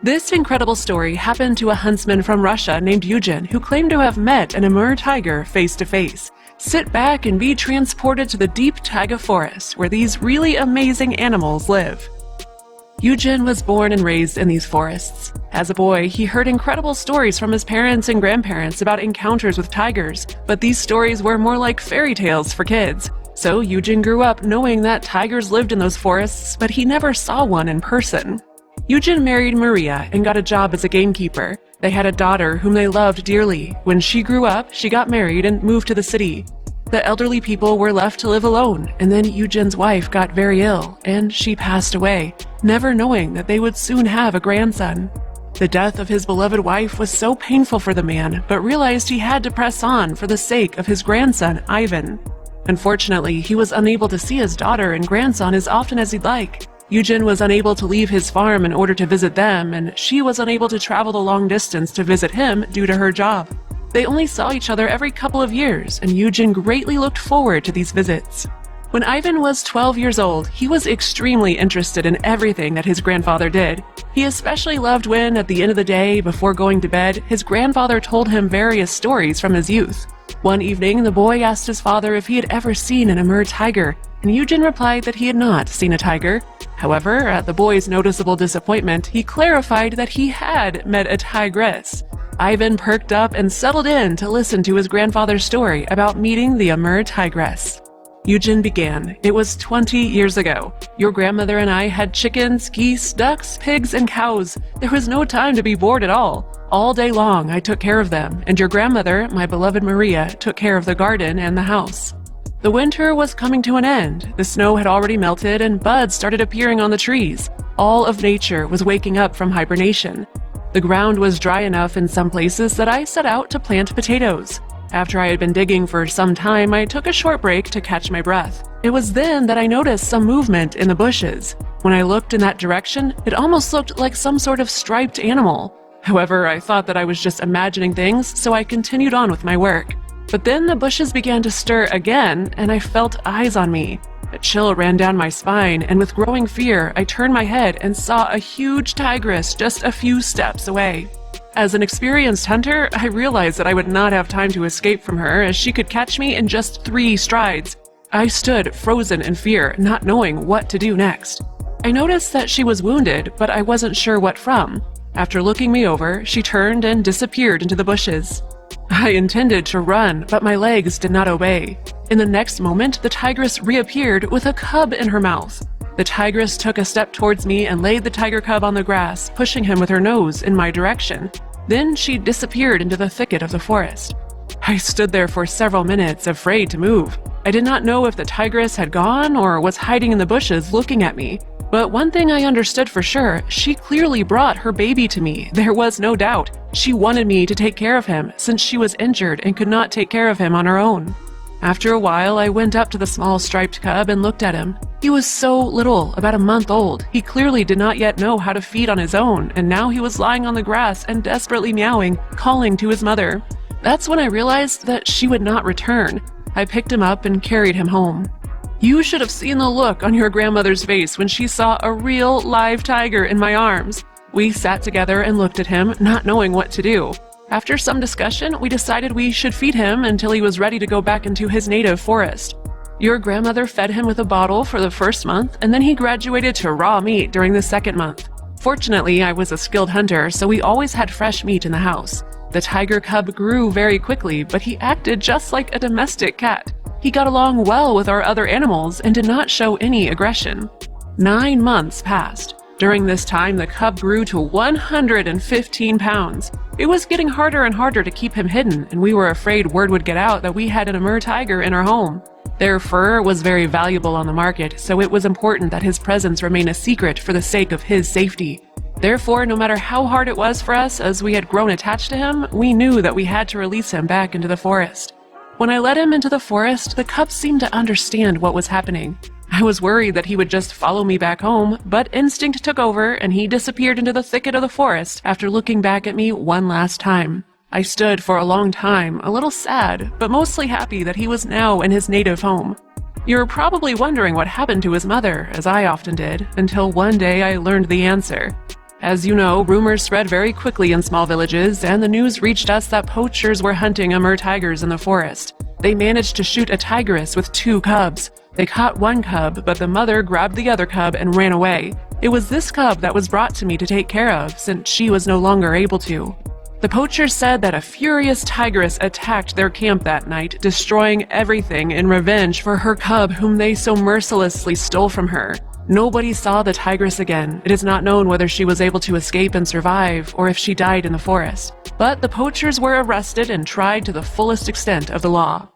This incredible story happened to a huntsman from Russia named Eugen who claimed to have met an Amur tiger face to face. Sit back and be transported to the deep taiga forest where these really amazing animals live. Eugen was born and raised in these forests. As a boy, he heard incredible stories from his parents and grandparents about encounters with tigers, but these stories were more like fairy tales for kids. So Eugen grew up knowing that tigers lived in those forests, but he never saw one in person. Eugen married Maria and got a job as a gamekeeper. They had a daughter whom they loved dearly. When she grew up, she got married and moved to the city. The elderly people were left to live alone, and then Eugen's wife got very ill, and she passed away, never knowing that they would soon have a grandson. The death of his beloved wife was so painful for the man, but realized he had to press on for the sake of his grandson, Ivan. Unfortunately, he was unable to see his daughter and grandson as often as he'd like. Eugen was unable to leave his farm in order to visit them, and she was unable to travel the long distance to visit him due to her job. They only saw each other every couple of years, and Eugen greatly looked forward to these visits. When Ivan was 12 years old, he was extremely interested in everything that his grandfather did. He especially loved when, at the end of the day, before going to bed, his grandfather told him various stories from his youth. One evening, the boy asked his father if he had ever seen an Amur tiger, and Eugen replied that he had not seen a tiger. However, at the boy's noticeable disappointment, he clarified that he had met a tigress. Ivan perked up and settled in to listen to his grandfather's story about meeting the Amur tigress. Eugen began. It was 20 years ago. Your grandmother and I had chickens, geese, ducks, pigs, and cows. There was no time to be bored at all. All day long I took care of them, and your grandmother, my beloved Maria, took care of the garden and the house. The winter was coming to an end. The snow had already melted and buds started appearing on the trees. All of nature was waking up from hibernation. The ground was dry enough in some places that I set out to plant potatoes. After I had been digging for some time, I took a short break to catch my breath. It was then that I noticed some movement in the bushes. When I looked in that direction, it almost looked like some sort of striped animal. However, I thought that I was just imagining things, so I continued on with my work. But then the bushes began to stir again, and I felt eyes on me. A chill ran down my spine, and with growing fear, I turned my head and saw a huge tigress just a few steps away. As an experienced hunter, I realized that I would not have time to escape from her, as she could catch me in just 3 strides. I stood frozen in fear, not knowing what to do next. I noticed that she was wounded, but I wasn't sure what from. After looking me over, she turned and disappeared into the bushes. I intended to run, but my legs did not obey. In the next moment, the tigress reappeared with a cub in her mouth. The tigress took a step towards me and laid the tiger cub on the grass, pushing him with her nose in my direction. Then she disappeared into the thicket of the forest. I stood there for several minutes, afraid to move. I did not know if the tigress had gone or was hiding in the bushes looking at me. But one thing I understood for sure, she clearly brought her baby to me. There was no doubt. She wanted me to take care of him, since she was injured and could not take care of him on her own. After a while, I went up to the small striped cub and looked at him. He was so little, about a month old. He clearly did not yet know how to feed on his own, and now he was lying on the grass and desperately meowing, calling to his mother. That's when I realized that she would not return. I picked him up and carried him home. You should have seen the look on your grandmother's face when she saw a real live tiger in my arms. We sat together and looked at him, not knowing what to do. After some discussion, we decided we should feed him until he was ready to go back into his native forest. Your grandmother fed him with a bottle for the first month, and then he graduated to raw meat during the second month. Fortunately, I was a skilled hunter, so we always had fresh meat in the house. The tiger cub grew very quickly, but he acted just like a domestic cat. He got along well with our other animals and did not show any aggression. 9 months passed. During this time, the cub grew to 115 pounds. It was getting harder and harder to keep him hidden, and we were afraid word would get out that we had an Amur tiger in our home. Their fur was very valuable on the market, so it was important that his presence remain a secret for the sake of his safety. Therefore, no matter how hard it was for us as we had grown attached to him, we knew that we had to release him back into the forest. When I led him into the forest, the cub seemed to understand what was happening. I was worried that he would just follow me back home, but instinct took over and he disappeared into the thicket of the forest after looking back at me one last time. I stood for a long time, a little sad, but mostly happy that he was now in his native home. You're probably wondering what happened to his mother, as I often did, until one day I learned the answer. As you know, rumors spread very quickly in small villages, and the news reached us that poachers were hunting Amur tigers in the forest. They managed to shoot a tigress with 2 cubs. They caught one cub, but the mother grabbed the other cub and ran away. It was this cub that was brought to me to take care of, since she was no longer able to. The poachers said that a furious tigress attacked their camp that night, destroying everything in revenge for her cub whom they so mercilessly stole from her. Nobody saw the tigress again. It is not known whether she was able to escape and survive, or if she died in the forest. But the poachers were arrested and tried to the fullest extent of the law.